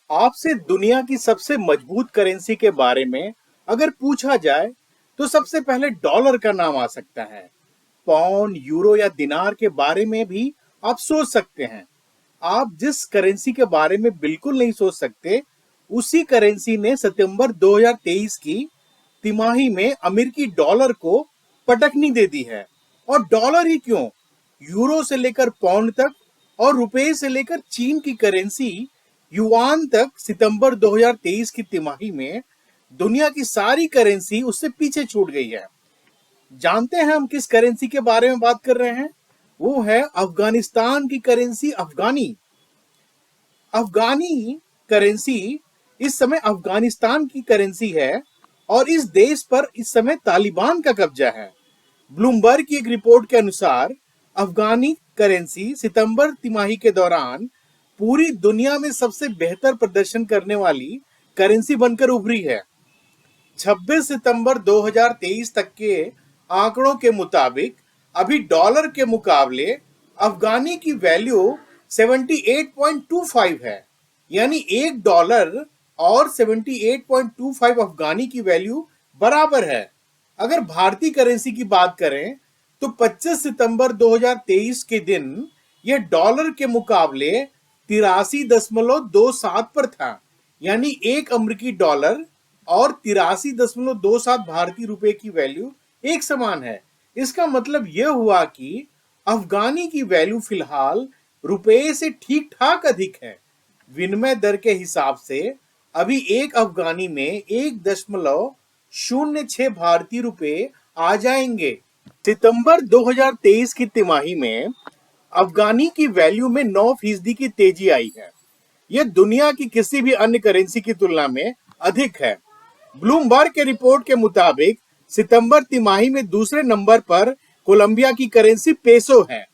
आपसे दुनिया की सबसे मजबूत करेंसी के बारे में अगर पूछा जाए तो सबसे पहले डॉलर का नाम आ सकता है। पाउंड, यूरो या दिनार के बारे में भी आप सोच सकते हैं। आप जिस करेंसी के बारे में बिल्कुल नहीं सोच सकते, उसी करेंसी ने सितंबर 2023 की तिमाही में अमेरिकी डॉलर को पटकनी दे दी है। और डॉलर ही क्यों, यूरो से लेकर पाउंड तक और रुपए से लेकर चीन की करेंसी युआन तक सितंबर 2023 की तिमाही में दुनिया की सारी करेंसी उससे पीछे छूट गई है। जानते हैं हम किस करेंसी के बारे में बात कर रहे हैं? वो है अफगानिस्तान की करेंसी अफगानी। अफगानी करेंसी इस समय अफगानिस्तान की करेंसी है और इस देश पर इस समय तालिबान का कब्जा है। ब्लूमबर्ग की एक रिपोर्ट के अनुसार अफगानी करेंसी सितंबर तिमाही के दौरान पूरी दुनिया में सबसे बेहतर प्रदर्शन करने वाली करेंसी बनकर उभरी है। 26 सितंबर 2023 तक के आंकड़ों के मुताबिक अभी डॉलर के मुकाबले अफगानी की वैल्यू 78.25 है। यानी $1 और 78.25 अफगानी की वैल्यू बराबर है। अगर भारतीय करेंसी की बात करें तो 25 सितंबर 2023 के दिन यह डॉलर के मुकाबले 83.27 पर था। यानी एक अमेरिकी डॉलर और 83.27 भारतीय रुपए की वैल्यू एक समान है। इसका मतलब यह हुआ कि अफगानी की वैल्यू फिलहाल रुपए से ठीक ठाक अधिक है। विनिमय दर के हिसाब से अभी एक अफगानी में 1.06 भारतीय रुपए आ जाएंगे। सितंबर 2023 की तिमाही में अफगानी की वैल्यू में 9% की तेजी आई है। यह दुनिया की किसी भी अन्य करेंसी की तुलना में अधिक है। ब्लूमबर्ग के रिपोर्ट के मुताबिक सितंबर तिमाही में दूसरे नंबर पर कोलंबिया की करेंसी पेसो है।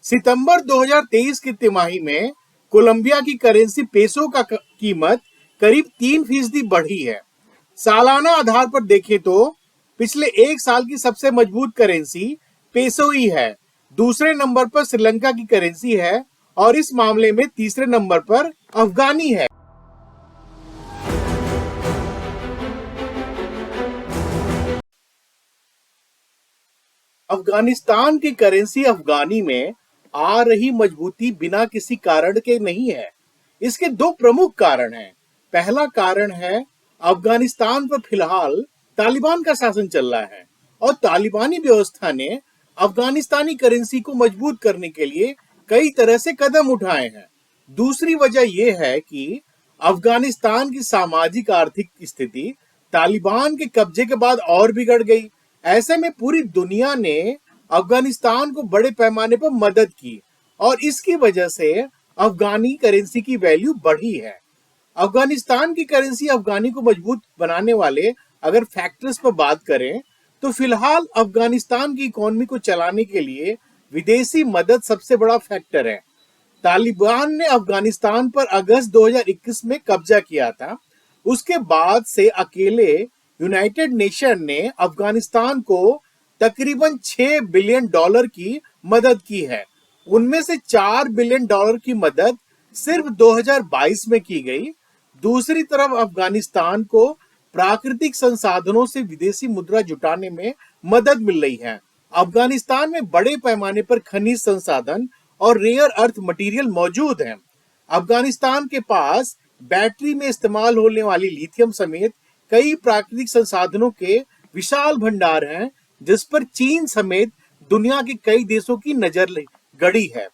सितंबर 2023 की तिमाही में कोलंबिया की करेंसी पेसो का कीमत करीब 3% बढ़ी है। सालाना आधार पर देखें तो पिछले एक साल की सबसे मजबूत करेंसी पेसो ही है। दूसरे नंबर पर श्रीलंका की करेंसी है और इस मामले में तीसरे नंबर पर अफगानी है। अफगानिस्तान की करेंसी अफगानी में आ रही मजबूती बिना किसी कारण के नहीं है। इसके दो प्रमुख कारण हैं। पहला कारण है अफगानिस्तान पर फिलहाल तालिबान का शासन चल रहा है और तालिबानी व्यवस्था ने अफगानिस्तानी करेंसी को मजबूत करने के लिए कई तरह से कदम उठाए हैं। दूसरी वजह यह है कि अफगानिस्तान की सामाजिक आर्थिक स्थिति तालिबान के कब्जे के बाद और बिगड़ गई। ऐसे में पूरी दुनिया ने अफगानिस्तान को बड़े पैमाने पर मदद की और इसकी वजह से अफगानी करेंसी की वैल्यू बढ़ी है। अफगानिस्तान की करेंसी अफगानी को मजबूत बनाने वाले अगर फैक्टर्स पर बात करें तो फिलहाल अफगानिस्तान की इकोनॉमी को चलाने के लिए विदेशी मदद सबसे बड़ा फैक्टर है। तालिबान ने अफगानिस्तान पर अगस्त 2021 में कब्जा किया था। उसके बाद से अकेले यूनाइटेड नेशन ने अफगानिस्तान को तकरीबन $6 बिलियन की मदद की है। उनमें से $4 बिलियन की मदद सिर्फ 2022 में की गई। दूसरी तरफ अफगानिस्तान को प्राकृतिक संसाधनों से विदेशी मुद्रा जुटाने में मदद मिल रही है। अफगानिस्तान में बड़े पैमाने पर खनिज संसाधन और रेयर अर्थ मटेरियल मौजूद हैं। अफगानिस्तान के पास बैटरी में इस्तेमाल होने वाली लिथियम समेत कई प्राकृतिक संसाधनों के विशाल भंडार हैं, जिस पर चीन समेत दुनिया के कई देशों की नजर गड़ी है।